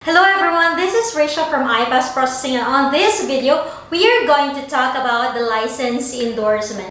Hello everyone, this is Rachel from IPASS Processing, and on this video, we are going to talk about the license endorsement.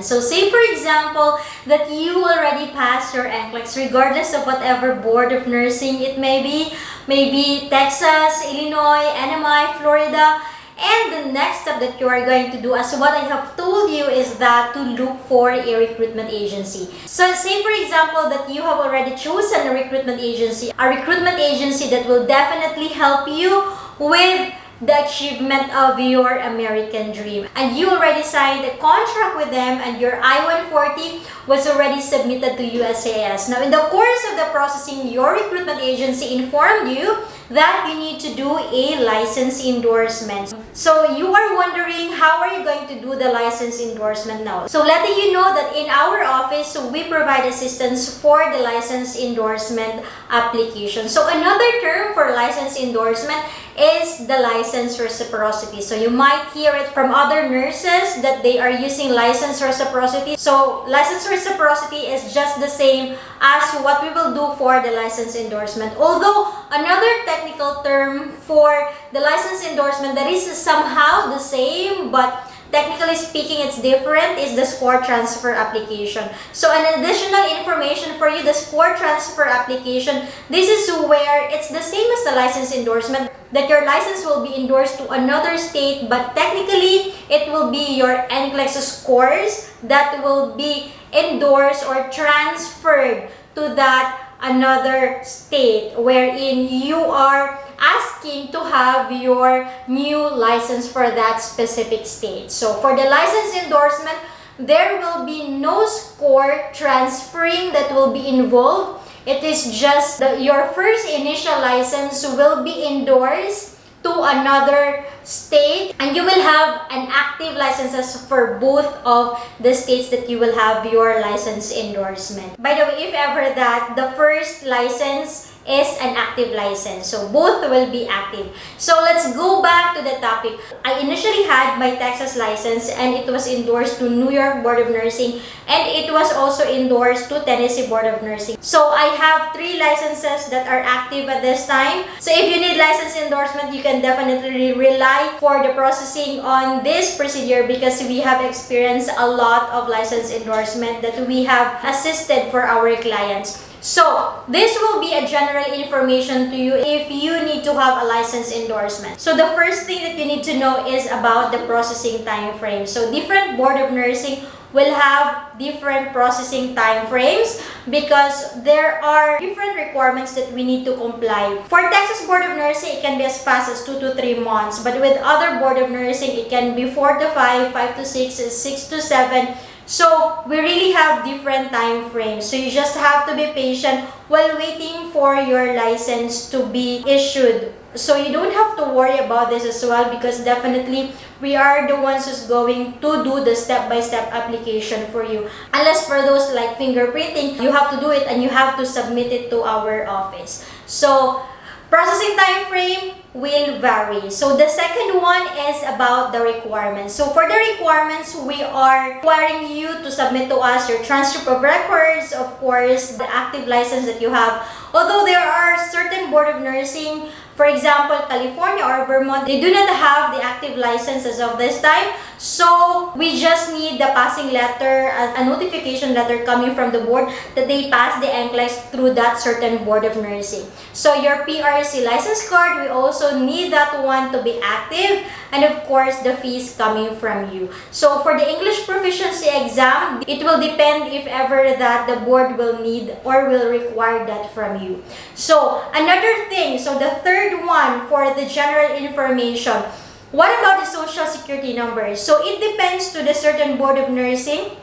So say for example that you already passed your NCLEX regardless of whatever board of nursing it may be, maybe Texas, Illinois, NMI, Florida. And the next step that you are going to do, as what I have told you, is that to look for a recruitment agency. So say for example that you have already chosen a recruitment agency that will definitely help you with the achievement of your American dream. And you already signed a contract with them and your I-140 was already submitted to USCIS. Now in the course of the processing, your recruitment agency informed you that you need to do a license endorsement. So you are wondering, how are you going to do the license endorsement now? So letting you know that in our office, we provide assistance for the license endorsement application. So another term for license endorsement is the license reciprocity. So you might hear it from other nurses that they are using license reciprocity. So license reciprocity is just the same as what we will do for the license endorsement. Although another technical term for the license endorsement that is somehow the same but technically speaking it's different is the score transfer application. So an additional information for you, the score transfer application, this is where it's the same as the license endorsement, that your license will be endorsed to another state, but technically it will be your NCLEX scores that will be endorsed or transferred to that another state wherein you are asking to have your new license for that specific state. So for the license endorsement, there will be no score transferring that will be involved. It is just that your first initial license will be endorsed to another state and you will have an active licenses for both of the states that you will have your license endorsement. By the way, if ever that the first license is an active license, so both will be active. So let's go back to the topic. I initially had my Texas license and it was endorsed to New York Board of Nursing and it was also endorsed to Tennessee Board of Nursing. So I have 3 licenses that are active at this time. So if you need license endorsement, you can definitely rely for the processing on this procedure because we have experienced a lot of license endorsement that we have assisted for our clients. So this will be a general information to you if you need to have a license endorsement. So the first thing that you need to know is about the processing time frame. So different Board of Nursing will have different processing time frames because there are different requirements that we need to comply. For Texas Board of Nursing, it can be as fast as 2 to 3 months. But with other Board of Nursing, it can be 4 to 5, 5 to 6, 6 to 7. So we really have different time frames. So you just have to be patient while waiting for your license to be issued. So you don't have to worry about this as well because definitely we are the ones who's going to do the step-by-step application for you. Unless for those like fingerprinting, you have to do it and you have to submit it to our office. So processing time frame will vary. So the second one is about the requirements. So for the requirements, we are requiring you to submit to us your transcript of records, of course, the active license that you have. Although there are certain Board of Nursing, for example, California or Vermont, they do not have the active licenses of this time. So we just need the passing letter, a notification letter coming from the board that they passed the NCLEX through that certain Board of Nursing. So your PRC license card, we also need that one to be active, and of course the fees coming from you. So for the English proficiency exam, it will depend if ever that the board will need or will require that from you. So another thing, so the third one for the general information, what about the social security numbers? So it depends to the certain Board of Nursing.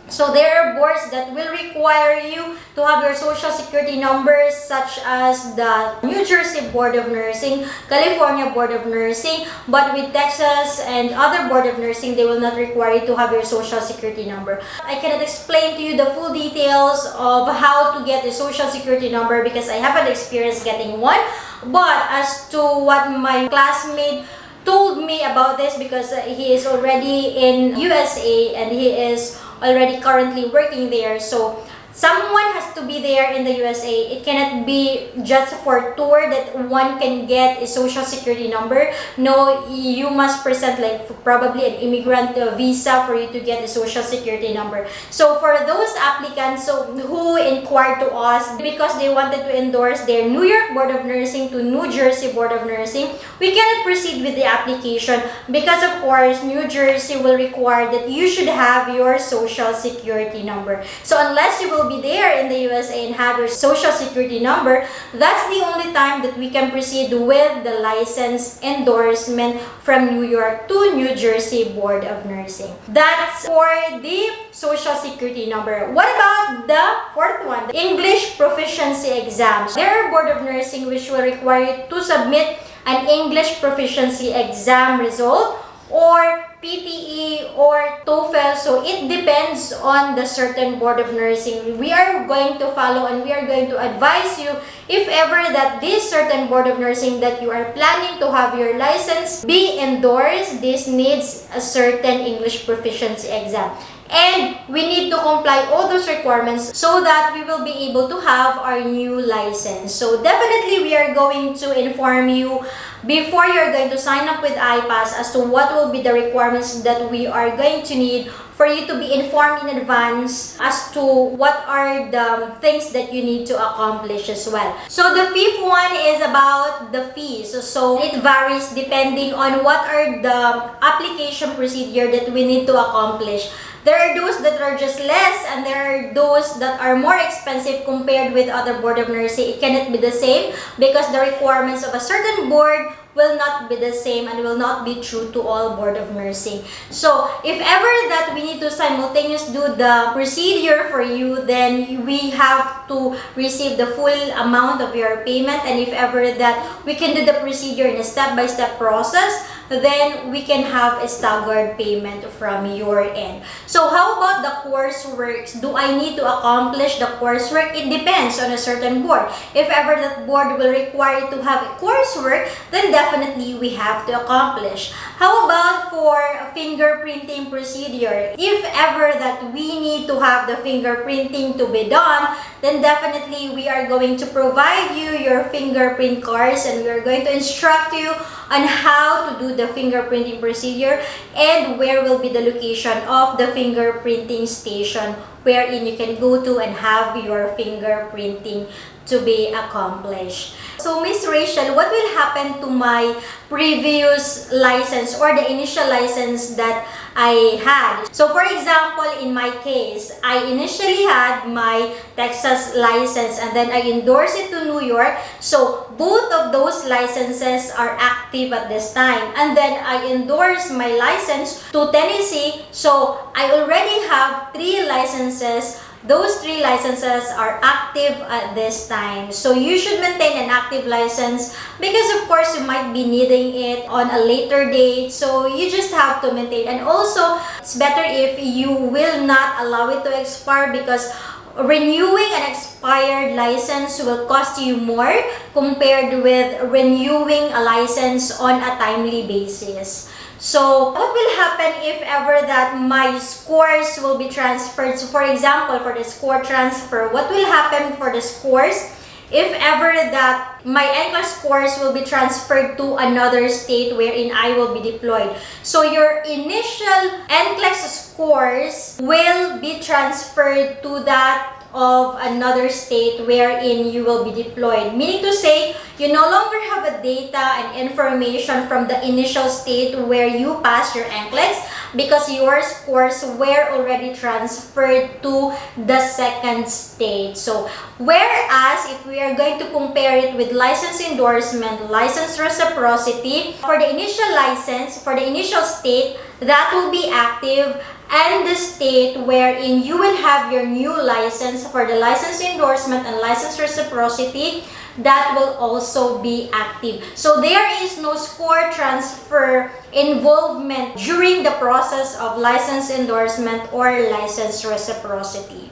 So there are boards that will require you to have your social security numbers, such as the New Jersey Board of Nursing, California Board of Nursing, but with Texas and other Board of Nursing, they will not require you to have your social security number. I cannot explain to you the full details of how to get a social security number because I haven't experienced getting one, but as to what my classmate told me about this because he is already in USA and he is already currently working there. So someone has to be there in the USA. It cannot be just for tour that one can get a social security number. No, you must present like probably an immigrant visa for you to get a social security number. So for those applicants who inquired to us because they wanted to endorse their New York Board of Nursing to New Jersey Board of Nursing, we cannot proceed with the application because of course New Jersey will require that you should have your social security number. So unless you will be there in the USA and have your social security number, that's the only time that we can proceed with the license endorsement from New York to New Jersey Board of Nursing. That's for the social security number. What about the fourth one, the English proficiency exams? There are Board of Nursing which will require you to submit an English proficiency exam result or PTE or TOEFL. So it depends on the certain Board of Nursing. We are going to follow and we are going to advise you if ever that this certain Board of Nursing that you are planning to have your license be endorsed, this needs a certain English proficiency exam. And we need to comply all those requirements so that we will be able to have our new license. So definitely we are going to inform you before you're going to sign up with IPASS as to what will be the requirements that we are going to need for you to be informed in advance as to what are the things that you need to accomplish as well. So the fifth one is about the fees. So it varies depending on what are the application procedure that we need to accomplish. There are those that are just less and there are those that are more expensive compared with other Board of Nursing. It cannot be the same because the requirements of a certain board will not be the same and will not be true to all Board of Nursing. So if ever that we need to simultaneously do the procedure for you, then we have to receive the full amount of your payment. And if ever that we can do the procedure in a step-by-step process, then we can have a staggered payment from your end. So how about the coursework? Do I need to accomplish the coursework? It depends on a certain board. If ever that board will require to have a coursework, then definitely we have to accomplish. How about for a fingerprinting procedure? If ever that we need to have the fingerprinting to be done, then definitely we are going to provide you your fingerprint cards and we are going to instruct you on how to do the fingerprinting procedure and where will be the location of the fingerprinting station wherein you can go to and have your fingerprinting to be accomplished. So Miss Rachel, what will happen to my previous license or the initial license that I had? So for example, in my case, I initially had my Texas license and then I endorsed it to New York. So both of those licenses are active at this time. And then I endorsed my license to Tennessee. So I already have 3 licenses. Those 3 licenses are active at this time. So you should maintain an active license because of course you might be needing it on a later date. So you just have to maintain. And also, it's better if you will not allow it to expire because renewing an expired license will cost you more compared with renewing a license on a timely basis. So what will happen if ever that my scores will be transferred? So for example, for the score transfer, what will happen for the scores if ever that my NCLEX scores will be transferred to another state wherein I will be deployed? So your initial NCLEX scores will be transferred to that of another state wherein you will be deployed. Meaning to say, you no longer have a data and information from the initial state where you passed your NCLEX because your scores were already transferred to the second state. So, whereas if we are going to compare it with license endorsement, license reciprocity, for the initial license, for the initial state, that will be active, and the state wherein you will have your new license for the license endorsement and license reciprocity, that will also be active. So there is no score transfer involvement during the process of license endorsement or license reciprocity.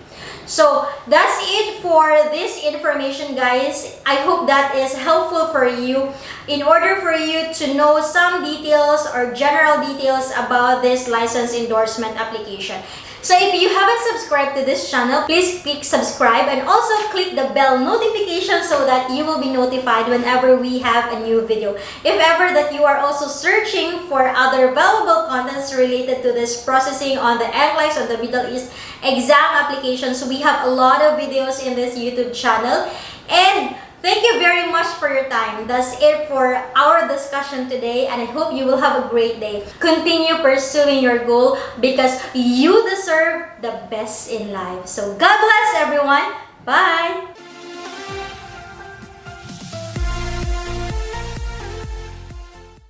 So that's it for this information, guys. I hope that is helpful for you in order for you to know some details or general details about this license endorsement application. So if you haven't subscribed to this channel, please click subscribe and also click the bell notification so that you will be notified whenever we have a new video. If ever that you are also searching for other valuable contents related to this processing on the NCLEX on the Middle East exam applications, we have a lot of videos in this YouTube channel. And thank you very much for your time. That's it for our discussion today, and I hope you will have a great day. Continue pursuing your goal because you deserve the best in life. So God bless everyone. Bye!